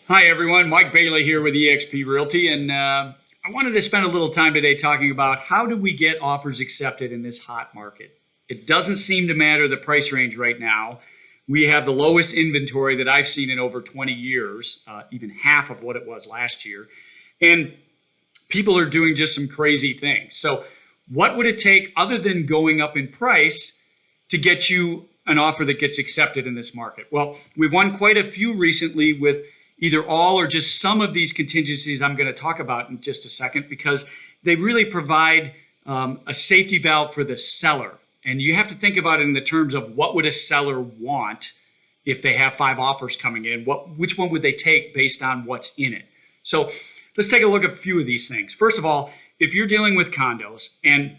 Hi, everyone. Mike Bailey here with eXp Realty, and I wanted to spend a little time today talking about how do we get offers accepted in this hot market. It doesn't seem to matter the price range right now. We have the lowest inventory that I've seen in over 20 years, even half of what it was last year, and people are doing just some crazy things. So what would it take other than going up in price to get you an offer that gets accepted in this market? Well, we've won quite a few recently with either all or just some of these contingencies I'm going to talk about in just a second, because they really provide a safety valve for the seller. And you have to think about it in the terms of what would a seller want if they have 5 offers coming in? Which one would they take based on what's in it? So let's take a look at a few of these things. First of all, if you're dealing with condos, and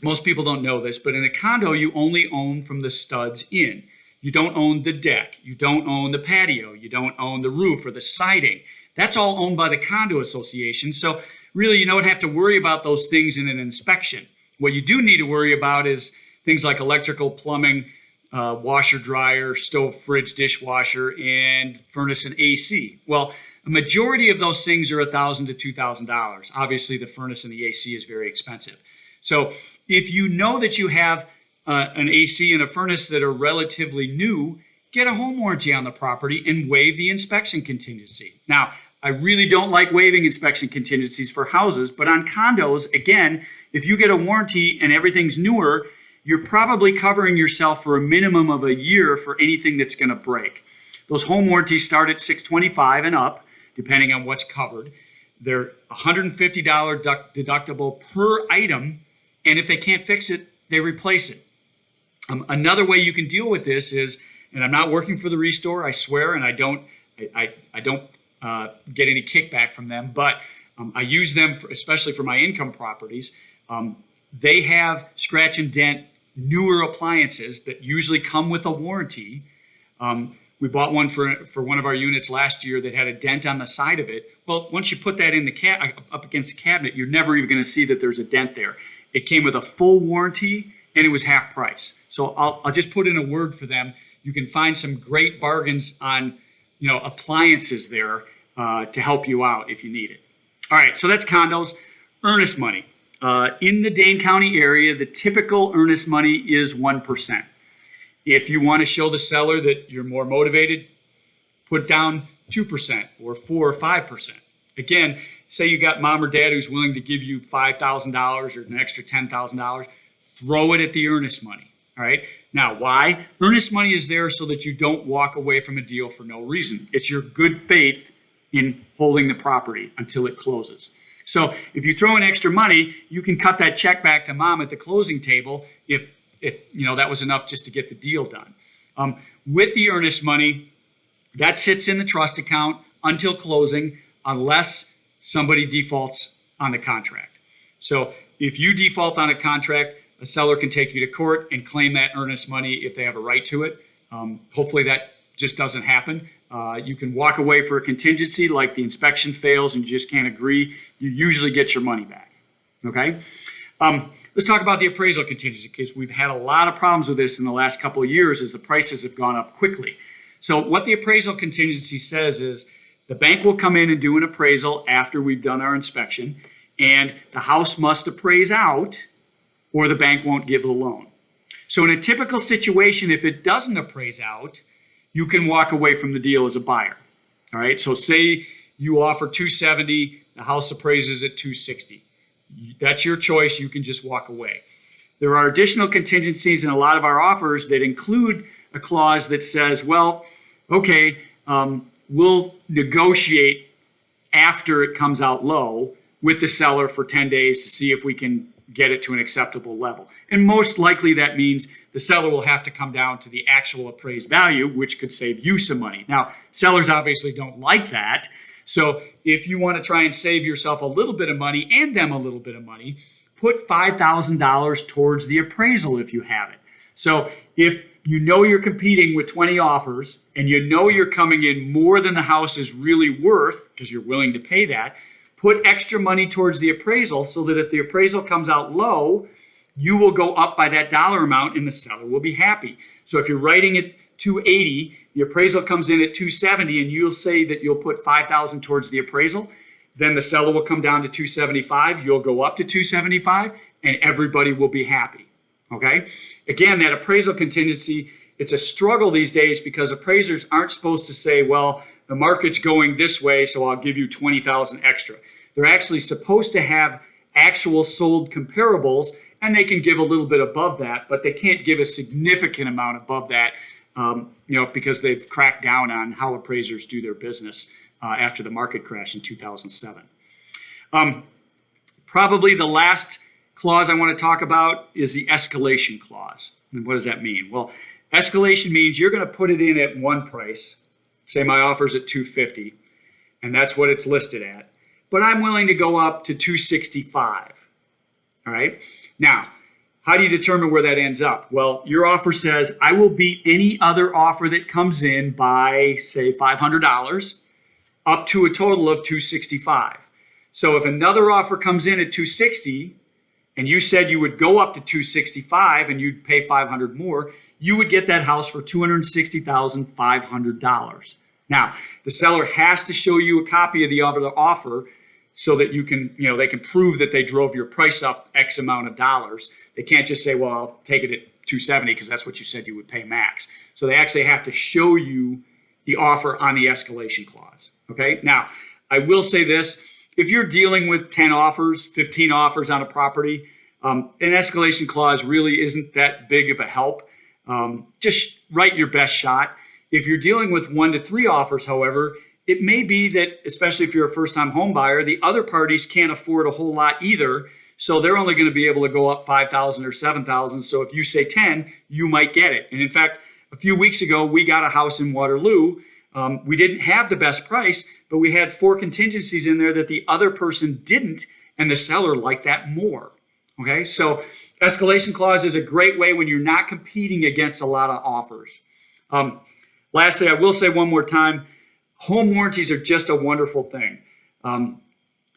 most people don't know this, but in a condo, you only own from the studs in. You don't own the deck. You don't own the patio. You don't own the roof or the siding. That's all owned by the condo association. So really, you don't have to worry about those things in an inspection. What you do need to worry about is things like electrical, plumbing, washer, dryer, stove, fridge, dishwasher, and furnace and AC. Well, a majority of those things are $1,000 to $2,000. Obviously, the furnace and the AC is very expensive. So if you know that you have an AC and a furnace that are relatively new, get a home warranty on the property and waive the inspection contingency. Now, I really don't like waiving inspection contingencies for houses, but on condos, again, if you get a warranty and everything's newer, you're probably covering yourself for a minimum of a year for anything that's going to break. Those home warranties start at $625 and up, depending on what's covered. They're $150 deductible per item, and if they can't fix it, they replace it. Another way you can deal with this is, and I'm not working for the Restore, I swear, and I don't get any kickback from them, but I use them especially for my income properties. They have scratch and dent newer appliances that usually come with a warranty. We bought one for one of our units last year that had a dent on the side of it. Well, once you put that in the up against the cabinet, you're never even going to see that there's a dent there. It came with a full warranty, and it was half price. So I'll just put in a word for them. You can find some great bargains on, appliances there to help you out if you need it. All right, so that's condos. Earnest money. In the Dane County area, the typical earnest money is 1%. If you want to show the seller that you're more motivated, put down 2% or 4 or 5%. Again, say you got mom or dad who's willing to give you $5,000 or an extra $10,000, throw it at the earnest money. All right. Now, why? Earnest money is there so that you don't walk away from a deal for no reason. It's your good faith in holding the property until it closes. So if you throw in extra money, you can cut that check back to mom at the closing table if that was enough just to get the deal done. With the earnest money, that sits in the trust account until closing, unless somebody defaults on the contract. So if you default on a contract, a seller can take you to court and claim that earnest money if they have a right to it. Hopefully that just doesn't happen. You can walk away for a contingency, like the inspection fails and you just can't agree. You usually get your money back. Okay? Let's talk about the appraisal contingency, because we've had a lot of problems with this in the last couple of years as the prices have gone up quickly. So what the appraisal contingency says is the bank will come in and do an appraisal after we've done our inspection, and the house must appraise out or the bank won't give the loan. So in a typical situation, if it doesn't appraise out, you can walk away from the deal as a buyer. All right, so say you offer $270, the house appraises at $260. That's your choice. You can just walk away. There are additional contingencies in a lot of our offers that include a clause that says, well, okay, we'll negotiate after it comes out low with the seller for 10 days to see if we can get it to an acceptable level. And most likely that means the seller will have to come down to the actual appraised value, which could save you some money. Now, sellers obviously don't like that. So if you want to try and save yourself a little bit of money and them a little bit of money, put $5,000 towards the appraisal if you have it. So if you know you're competing with 20 offers and you know you're coming in more than the house is really worth because you're willing to pay that, put extra money towards the appraisal so that if the appraisal comes out low, you will go up by that dollar amount and the seller will be happy. So if you're writing it 280, the appraisal comes in at 270, and you'll say that you'll put 5,000 towards the appraisal, then the seller will come down to 275, you'll go up to 275, and everybody will be happy. Okay? Again, that appraisal contingency, it's a struggle these days because appraisers aren't supposed to say, well, the market's going this way, so I'll give you 20,000 extra. They're actually supposed to have actual sold comparables, and they can give a little bit above that, but they can't give a significant amount above that, because they've cracked down on how appraisers do their business after the market crash in 2007. Probably the last clause I want to talk about is the escalation clause. And what does that mean? Well, escalation means you're going to put it in at one price. Say my offer's at 250, and that's what it's listed at. But I'm willing to go up to 265. All right? Now, how do you determine where that ends up? Well, your offer says, I will beat any other offer that comes in by, say, $500 up to a total of 265. So if another offer comes in at 260, and you said you would go up to 265 and you'd pay $500 more, you would get that house for $260,500. Now, the seller has to show you a copy of the other offer so that you can, they can prove that they drove your price up X amount of dollars. They can't just say, well, I'll take it at 270 because that's what you said you would pay max. So they actually have to show you the offer on the escalation clause. Okay. Now, I will say this. If you're dealing with 10 offers, 15 offers on a property, an escalation clause really isn't that big of a help. Just write your best shot. If you're dealing with 1 to 3 offers, however, it may be that, especially if you're a first-time home buyer, the other parties can't afford a whole lot either. So they're only going to be able to go up 5,000 or 7,000. So if you say 10, you might get it. And in fact, a few weeks ago, we got a house in Waterloo. We didn't have the best price, but we had 4 contingencies in there that the other person didn't, and the seller liked that more. Okay, so escalation clause is a great way when you're not competing against a lot of offers. Lastly, I will say one more time, home warranties are just a wonderful thing.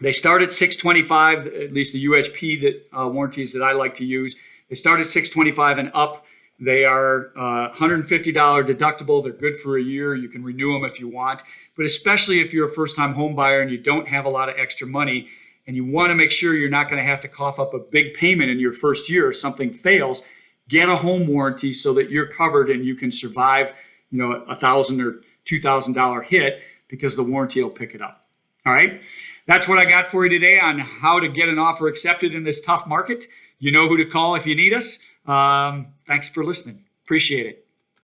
They start at $625, at least the UHP warranties that I like to use. They start at $625 and up. They are $150 deductible. They're good for a year. You can renew them if you want. But especially if you're a first-time home buyer and you don't have a lot of extra money and you want to make sure you're not going to have to cough up a big payment in your first year if something fails, get a home warranty so that you're covered and you can survive, $1,000 or $2,000 hit because the warranty will pick it up. All right. That's what I got for you today on how to get an offer accepted in this tough market. You know who to call if you need us. Thanks for listening. Appreciate it.